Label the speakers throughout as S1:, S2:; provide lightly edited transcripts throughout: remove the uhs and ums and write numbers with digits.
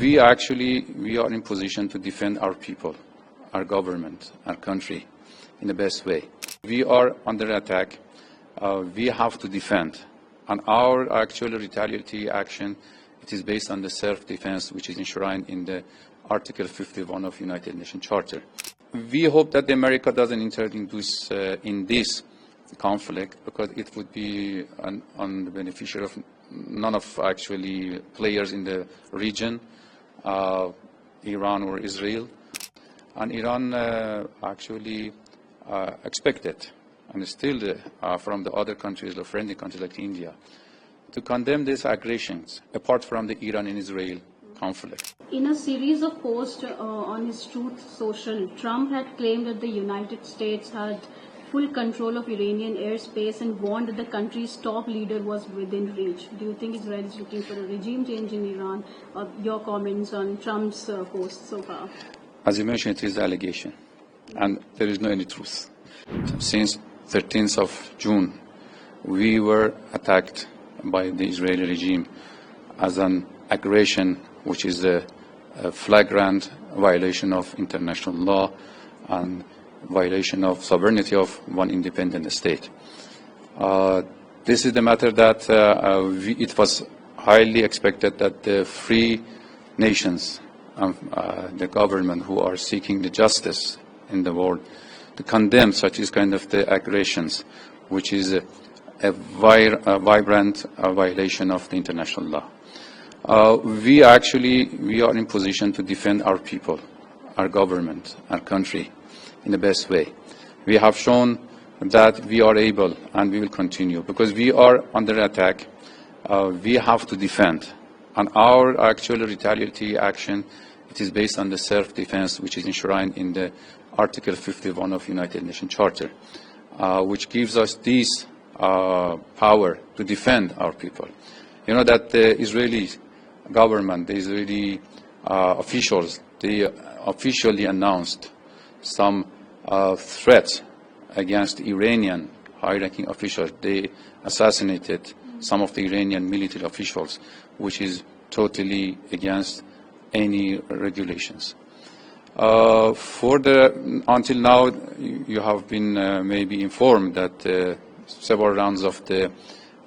S1: We are in position to defend our people, our government, our country in the best way. We are under attack. We have to defend. And our actual retaliatory action, it is based on the self-defense, which is enshrined in the Article 51 of United Nations Charter. We hope that America doesn't introduce in this conflict, because it would be on the beneficiary of none of actually players in the region, Iran or Israel. And Iran actually expected, and still from the other countries, the friendly countries like India, to condemn these aggressions apart from the Iran and Israel conflict.
S2: In a series of posts on his Truth Social, Trump had claimed that the United States had full control of Iranian airspace and warned that the country's top leader was within reach. Do you think Israel is looking for a regime change in Iran? Your comments on Trump's posts so far?
S1: As you mentioned, it is an allegation, and there is no any truth. Since 13th of June, we were attacked by the Israeli regime as an aggression, which is a flagrant violation of international law and violation of sovereignty of one independent state. This is the matter that it was highly expected that the free nations, the government who are seeking the justice in the world, to condemn such as kind of the aggressions, which is a vibrant violation of the international law. We are in position to defend our people, our government, our country in the best way. We have shown that we are able, and we will continue, because we are under attack. We have to defend. And our actual retaliatory action, it is based on the self-defense, which is enshrined in the Article 51 of United Nations Charter, which gives us this power to defend our people. You know that the Israeli government, the Israeli officials, they officially announced some threats against Iranian high-ranking officials. They assassinated some of the Iranian military officials, which is totally against any regulations. Until now, you have been maybe informed that several rounds of the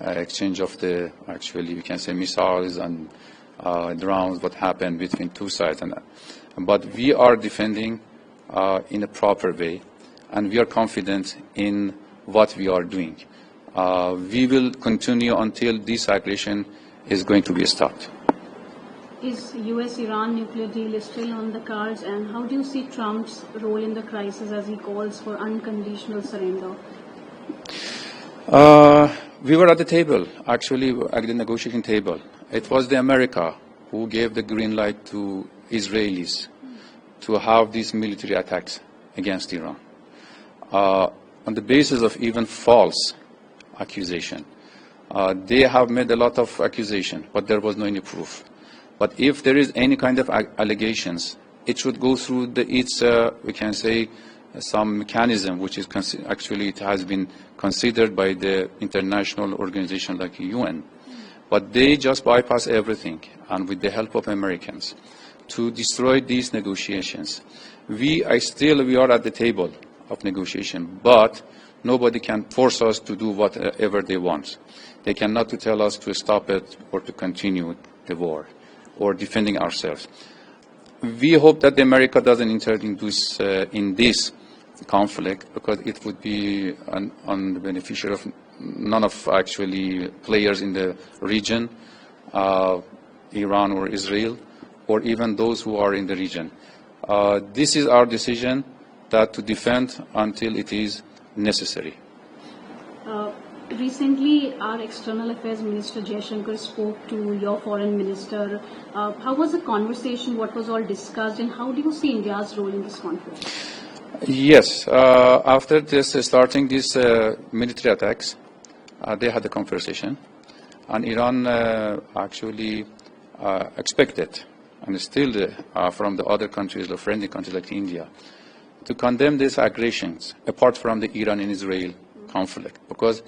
S1: exchange of the, actually, we can say missiles and drones, what happened between two sides. But we are defending in a proper way, and we are confident in what we are doing. We will continue until this aggression is going to be stopped.
S2: Is U.S.-Iran nuclear deal still on the cards, and how do you see Trump's role in the crisis as he calls for unconditional surrender?
S1: We were at the table, actually, at the negotiating table. It was the America who gave the green light to Israelis to have these military attacks against Iran on the basis of even false accusation. They have made a lot of accusation, but there was no any proof. But if there is any kind of allegations, it should go through we can say, some mechanism, which is actually it has been considered by the international organization like UN. But they just bypass everything, and with the help of Americans, to destroy these negotiations. We are at the table of negotiation, but nobody can force us to do whatever they want. They cannot tell us to stop it or to continue the war or defending ourselves. We hope that America doesn't introduce in this conflict, because it would be on the beneficiary of none of actually players in the region, Iran or Israel, or even those who are in the region. This is our decision, that to defend until it is necessary.
S2: Recently, our External Affairs Minister Jaishankar spoke to your Foreign Minister. How was the conversation? What was all discussed, and how do you see India's role in this conflict?
S1: Yes, after starting these military attacks, they had a conversation, and Iran actually expected, and still from the other countries, the friendly countries like India, to condemn these aggressions apart from the Iran and Israel conflict, because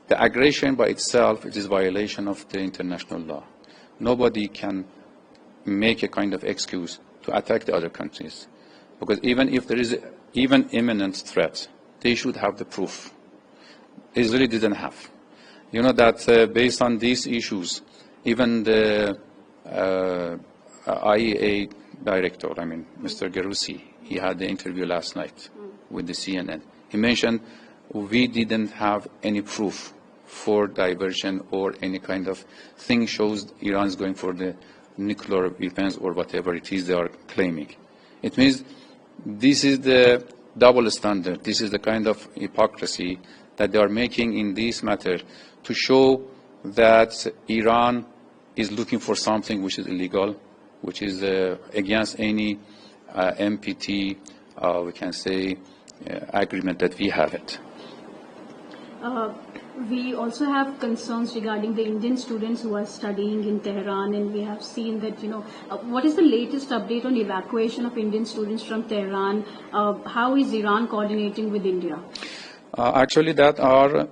S1: the aggression by itself, it is violation of the international law. Nobody can make a kind of excuse to attack the other countries. Because even if there is even imminent threat, they should have the proof. Israel didn't have. You know that based on these issues, even the IEA director, Mr. Gerussi, he had the interview last night with the CNN. He mentioned we didn't have any proof for diversion or any kind of thing shows Iran is going for the nuclear weapons or whatever it is they are claiming. It means this is the double standard. This is the kind of hypocrisy that they are making in this matter to show that Iran is looking for something which is illegal, which is against any MPT, we can say, agreement that we have it.
S2: We also have concerns regarding the Indian students who are studying in Tehran, and we have seen that, what is the latest update on evacuation of Indian students from Tehran? How is Iran coordinating with India?
S1: Actually, that our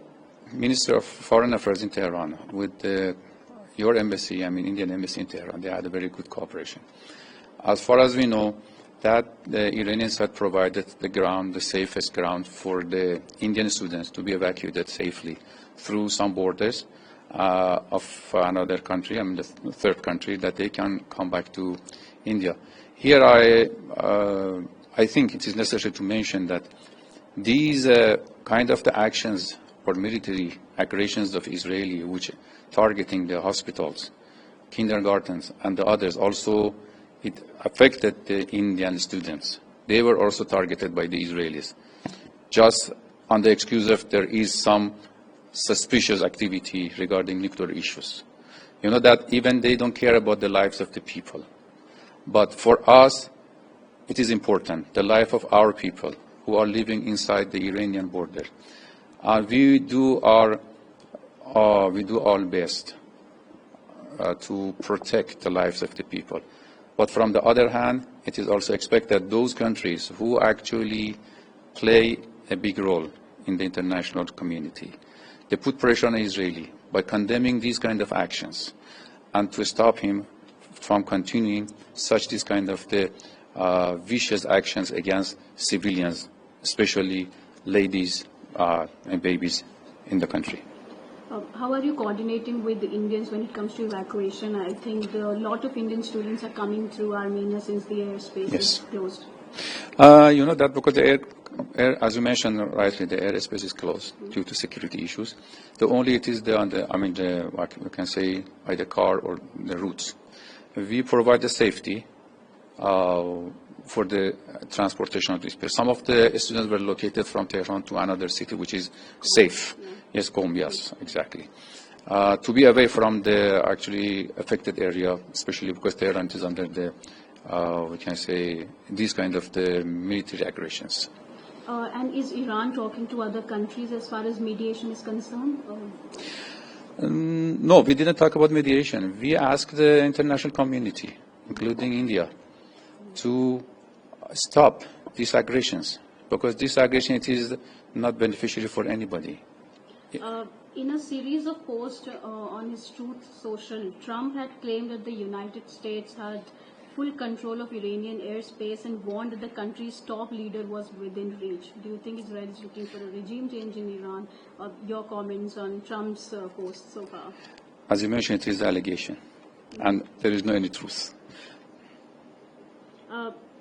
S1: Minister of Foreign Affairs in Tehran with your embassy, Indian embassy in Tehran, they had a very good cooperation. As far as we know, that the Iranians had provided the safest ground for the Indian students to be evacuated safely through some borders of another country, the third country, that they can come back to India. Here, I think it is necessary to mention that these kind of the actions or military aggressions of Israeli, which targeting the hospitals, kindergartens, and the others, also it affected the Indian students. They were also targeted by the Israelis, just on the excuse of there is some suspicious activity regarding nuclear issues. You know that even they don't care about the lives of the people. But for us, it is important, the life of our people who are living inside the Iranian border. We do our best to protect the lives of the people. But from the other hand, it is also expected those countries who actually play a big role in the international community, they put pressure on Israeli by condemning these kind of actions and to stop him from continuing this kind of the vicious actions against civilians, especially ladies and babies in the country.
S2: How are you coordinating with the Indians when it comes to evacuation? I think a lot of Indian students are coming through Armenia since the airspace is closed.
S1: You know that because the air, as you mentioned rightly, the airspace is closed due to security issues. The only it is what we can say by the car or the routes. We provide the safety for the transportation of these people. Some of the students were located from Tehran to another city, which is safe. Yes, Qom, yes, exactly. To be away from the actually affected area, especially because Tehran is under the, we can say, these kind of the military aggressions.
S2: And is Iran talking to other countries as far as mediation is concerned?
S1: No, we didn't talk about mediation. We asked the international community, including India, to stop these aggressions, because this aggression it is not beneficial for anybody.
S2: In a series of posts on his Truth Social, Trump had claimed that the United States had full control of Iranian airspace and warned that the country's top leader was within reach. Do you think Israel is looking for a regime change in Iran? Your comments on Trump's post so far?
S1: As you mentioned, it is an allegation, and there is no any truth.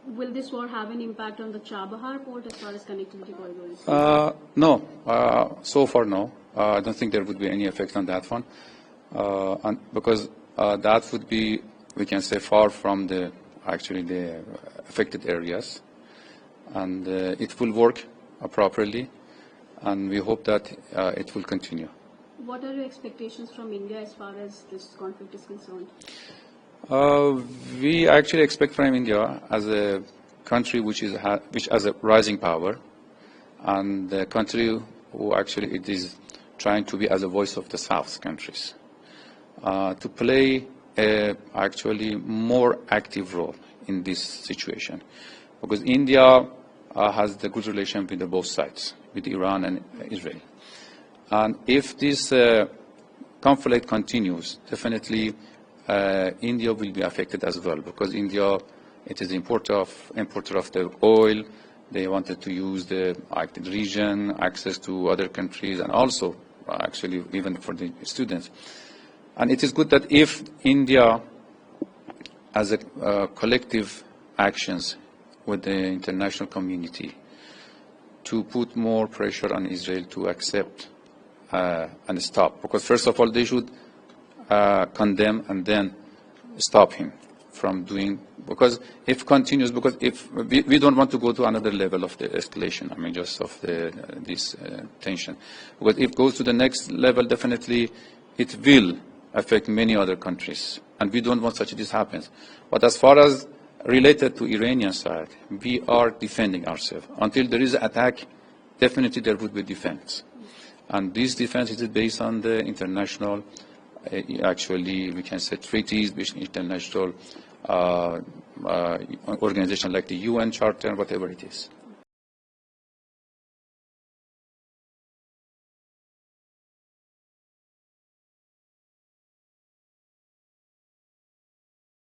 S2: Will this war have an impact on the Chabahar port as far as connectivity corridors?
S1: No. So far, no. I don't think there would be any effect on that one, because that would be, we can say, far from the affected areas, and it will work properly, and we hope that it will continue.
S2: What are your expectations from India as far as this conflict is concerned?
S1: We actually expect from India as a country which has a rising power, and a country who actually it is trying to be as a voice of the South countries, to play a actually more active role in this situation, because India has the good relation with both sides, with Iran and Israel, and if this conflict continues, definitely India will be affected as well, because India, it is importer of the oil. They wanted to use the Arctic region, access to other countries, and also actually even for the students. And it is good that if India, as a collective actions with the international community, to put more pressure on Israel to accept and stop. Because first of all, they should condemn and then stop him from doing, because if continues, because if we don't want to go to another level of the escalation, I mean, just of this tension. Because if it goes to the next level, definitely it will affect many other countries. And we don't want such this happens. But as far as related to Iranian side, we are defending ourselves. Until there is an attack, definitely there would be defense. And this defense is based on the international, actually, we can say treaties, international organization like the UN Charter, whatever it is.